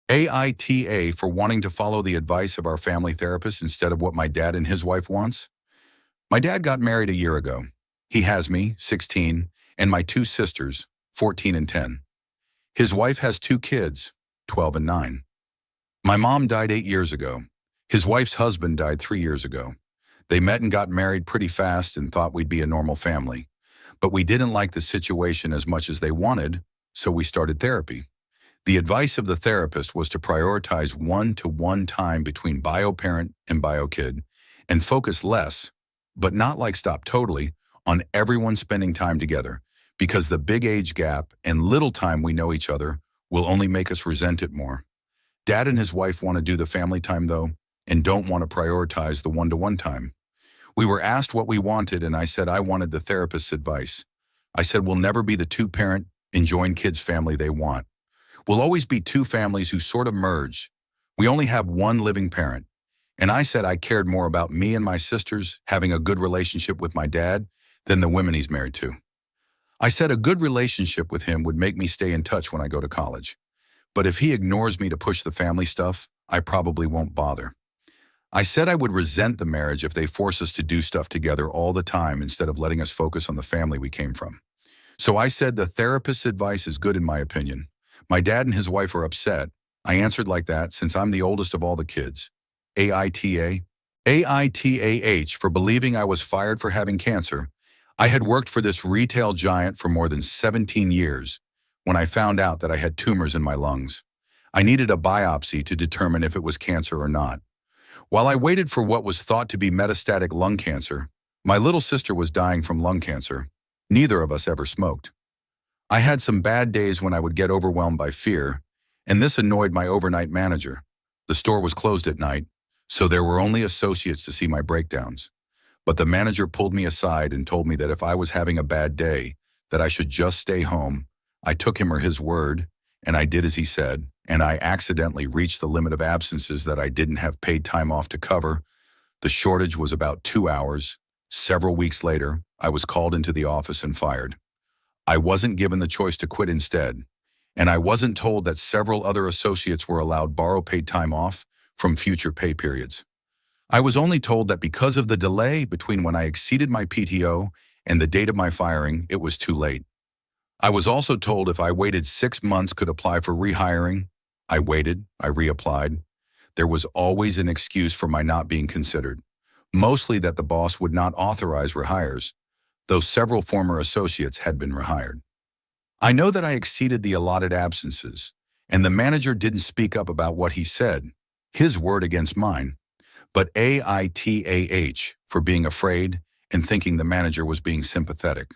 AITA for wanting to follow the advice of our family therapist instead of what my dad and his wife wants. My dad got married a year ago. He has me, 16, and my two sisters, 14 and 10. His wife has two kids, 12 and 9. My mom died 8 years ago. His wife's husband died 3 years ago. They met and got married pretty fast and thought we'd be a normal family. But we didn't like the situation as much as they wanted, so we started therapy. The advice of the therapist was to prioritize one-to-one time between bio-parent and bio-kid and focus less, but not like stop totally, on everyone spending time together, because the big age gap and little time we know each other will only make us resent it more. Dad and his wife want to do the family time though, and don't want to prioritize the one-to-one time. We were asked what we wanted, and I said I wanted the therapist's advice. I said we'll never be the two-parent, enjoying kids family they want. We'll always be two families who sort of merge. We only have one living parent. And I said I cared more about me and my sisters having a good relationship with my dad than the women he's married to. I said a good relationship with him would make me stay in touch when I go to college. But if he ignores me to push the family stuff, I probably won't bother. I said I would resent the marriage if they force us to do stuff together all the time instead of letting us focus on the family we came from. So I said the therapist's advice is good in my opinion. My dad and his wife are upset. I answered like that since I'm the oldest of all the kids. AITA? AITAH for believing I was fired for having cancer. I had worked for this retail giant for more than 17 years when I found out that I had tumors in my lungs. I needed a biopsy to determine if it was cancer or not. While I waited for what was thought to be metastatic lung cancer, my little sister was dying from lung cancer. Neither of us ever smoked. I had some bad days when I would get overwhelmed by fear, and this annoyed my overnight manager. The store was closed at night, so there were only associates to see my breakdowns. But the manager pulled me aside and told me that if I was having a bad day, that I should just stay home. I took him or his word, and I did as he said, and I accidentally reached the limit of absences that I didn't have paid time off to cover. The shortage was about 2 hours. Several weeks later, I was called into the office and fired. I wasn't given the choice to quit instead, and I wasn't told that several other associates were allowed borrow paid time off from future pay periods. I was only told that because of the delay between when I exceeded my PTO and the date of my firing, it was too late. I was also told if I waited 6 months could apply for rehiring. I waited, I reapplied. There was always an excuse for my not being considered, mostly that the boss would not authorize rehires, though several former associates had been rehired. I know that I exceeded the allotted absences, and the manager didn't speak up about what he said, his word against mine, but AITAH for being afraid and thinking the manager was being sympathetic.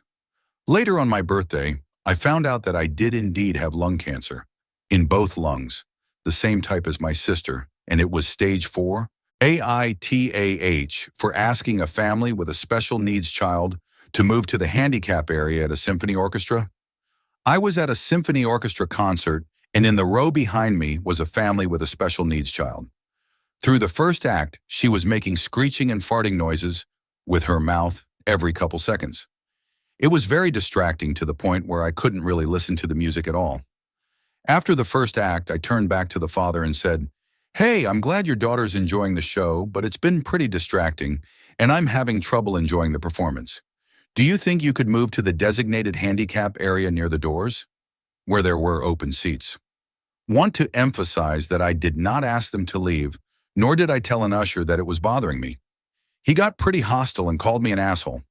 Later on my birthday, I found out that I did indeed have lung cancer, in both lungs, the same type as my sister, and it was stage 4. AITAH for asking a family with a special needs child to move to the handicap area at a symphony orchestra. I was at a symphony orchestra concert, and in the row behind me was a family with a special needs child. Through the first act, she was making screeching and farting noises with her mouth every couple seconds. It was very distracting to the point where I couldn't really listen to the music at all. After the first act, I turned back to the father and said, "Hey, I'm glad your daughter's enjoying the show, but it's been pretty distracting, and I'm having trouble enjoying the performance. Do you think you could move to the designated handicap area near the doors, where there were open seats?" Want to emphasize that I did not ask them to leave, nor did I tell an usher that it was bothering me. He got pretty hostile and called me an asshole.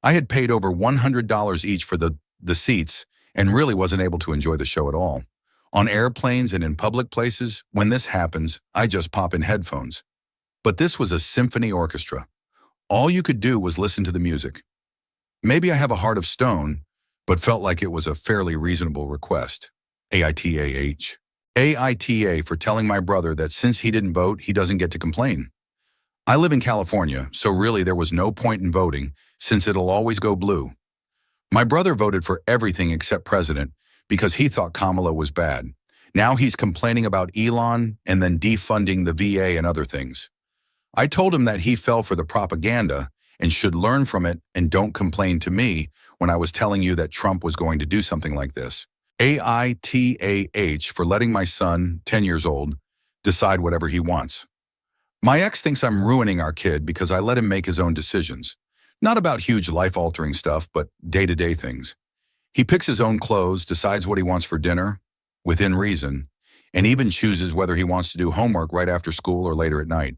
I had paid over $100 each for the seats and really wasn't able to enjoy the show at all. On airplanes and in public places, when this happens, I just pop in headphones. But this was a symphony orchestra. All you could do was listen to the music. Maybe I have a heart of stone, but felt like it was a fairly reasonable request. AITAH. AITA for telling my brother that since he didn't vote, he doesn't get to complain. I live in California, so really there was no point in voting since it'll always go blue. My brother voted for everything except president because he thought Kamala was bad. Now he's complaining about Elon and then defunding the VA and other things. I told him that he fell for the propaganda and should learn from it and don't complain to me when I was telling you that Trump was going to do something like this. AITAH for letting my son, 10 years old, decide whatever he wants. My ex thinks I'm ruining our kid because I let him make his own decisions. Not about huge life-altering stuff, but day-to-day things. He picks his own clothes, decides what he wants for dinner, within reason, and even chooses whether he wants to do homework right after school or later at night.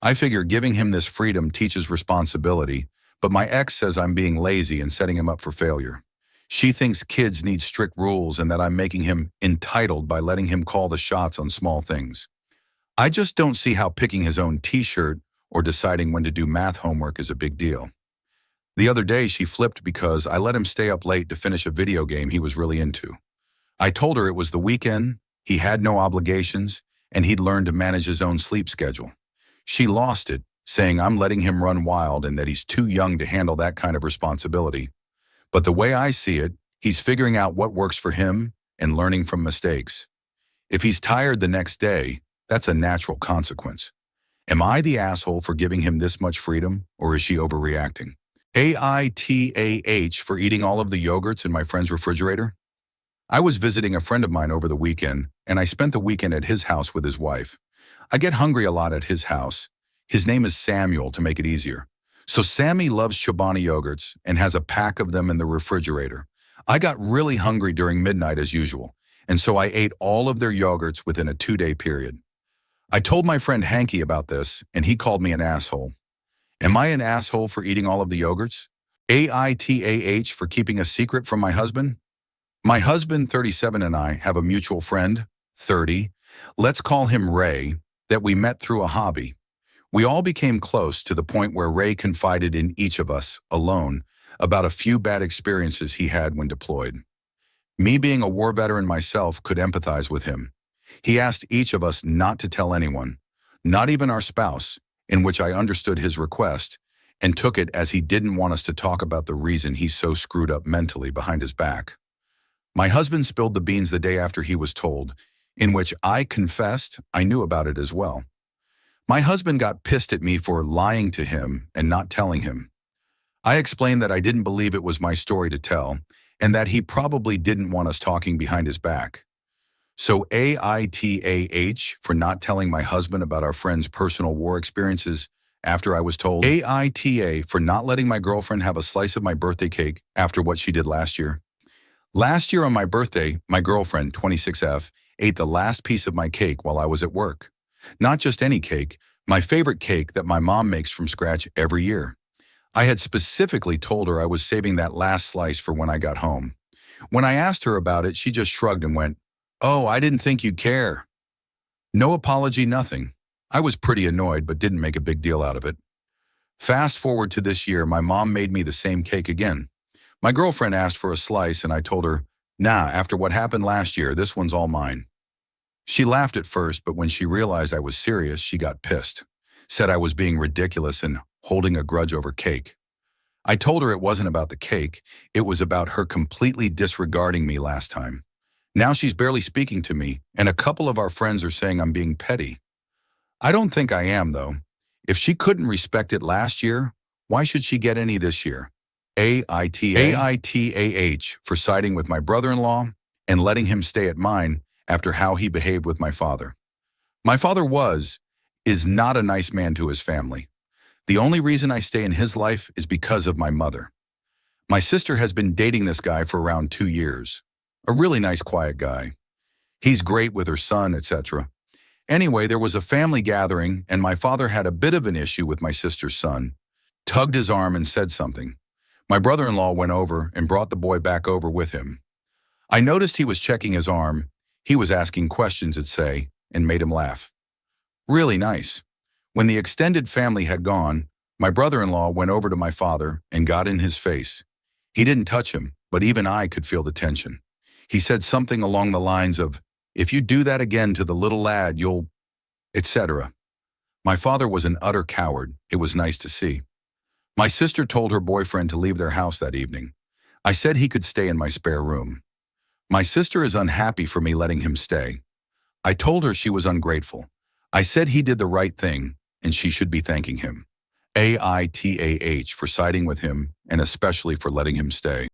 I figure giving him this freedom teaches responsibility, but my ex says I'm being lazy and setting him up for failure. She thinks kids need strict rules and that I'm making him entitled by letting him call the shots on small things. I just don't see how picking his own t-shirt or deciding when to do math homework is a big deal. The other day she flipped because I let him stay up late to finish a video game he was really into. I told her it was the weekend, he had no obligations, and he'd learned to manage his own sleep schedule. She lost it, saying I'm letting him run wild and that he's too young to handle that kind of responsibility. But the way I see it, he's figuring out what works for him and learning from mistakes. If he's tired the next day, that's a natural consequence. Am I the asshole for giving him this much freedom, or is she overreacting? AITAH for eating all of the yogurts in my friend's refrigerator? I was visiting a friend of mine over the weekend, and I spent the weekend at his house with his wife. I get hungry a lot at his house. His name is Samuel to make it easier. So Sammy loves Chobani yogurts and has a pack of them in the refrigerator. I got really hungry during midnight as usual, and so I ate all of their yogurts within a 2-day period. I told my friend Hanky about this, and he called me an asshole. Am I an asshole for eating all of the yogurts? AITAH for keeping a secret from my husband? My husband, 37, and I have a mutual friend, 30, let's call him Ray, that we met through a hobby. We all became close to the point where Ray confided in each of us, alone, about a few bad experiences he had when deployed. Me being a war veteran myself could empathize with him. He asked each of us not to tell anyone, not even our spouse, in which I understood his request and took it as he didn't want us to talk about the reason he's so screwed up mentally behind his back. My husband spilled the beans the day after he was told, in which I confessed I knew about it as well. My husband got pissed at me for lying to him and not telling him. I explained that I didn't believe it was my story to tell and that he probably didn't want us talking behind his back. So AITAH for not telling my husband about our friend's personal war experiences after I was told. AITA for not letting my girlfriend have a slice of my birthday cake after what she did last year. Last year on my birthday, my girlfriend, 26F, ate the last piece of my cake while I was at work. Not just any cake, my favorite cake that my mom makes from scratch every year. I had specifically told her I was saving that last slice for when I got home. When I asked her about it, she just shrugged and went, "Oh, I didn't think you'd care." No apology, nothing. I was pretty annoyed but didn't make a big deal out of it. Fast forward to this year, my mom made me the same cake again. My girlfriend asked for a slice and I told her, "Nah, after what happened last year, this one's all mine." She laughed at first, but when she realized I was serious, she got pissed. Said I was being ridiculous and holding a grudge over cake. I told her it wasn't about the cake, it was about her completely disregarding me last time. Now she's barely speaking to me, and a couple of our friends are saying I'm being petty. I don't think I am, though. If she couldn't respect it last year, why should she get any this year? AITAH for siding with my brother-in-law and letting him stay at mine after how he behaved with my father. My father is not a nice man to his family. The only reason I stay in his life is because of my mother. My sister has been dating this guy for around 2 years. A really nice, quiet guy. He's great with her son, etc. Anyway, there was a family gathering and my father had a bit of an issue with my sister's son, tugged his arm and said something. My brother-in-law went over and brought the boy back over with him. I noticed he was checking his arm, he was asking questions, it'd say, and made him laugh. Really nice. When the extended family had gone, my brother-in-law went over to my father and got in his face. He didn't touch him, but even I could feel the tension. He said something along the lines of, "If you do that again to the little lad, you'll," etc. My father was an utter coward. It was nice to see. My sister told her boyfriend to leave their house that evening. I said he could stay in my spare room. My sister is unhappy for me letting him stay. I told her she was ungrateful. I said he did the right thing, and she should be thanking him. AITAH for siding with him, and especially for letting him stay.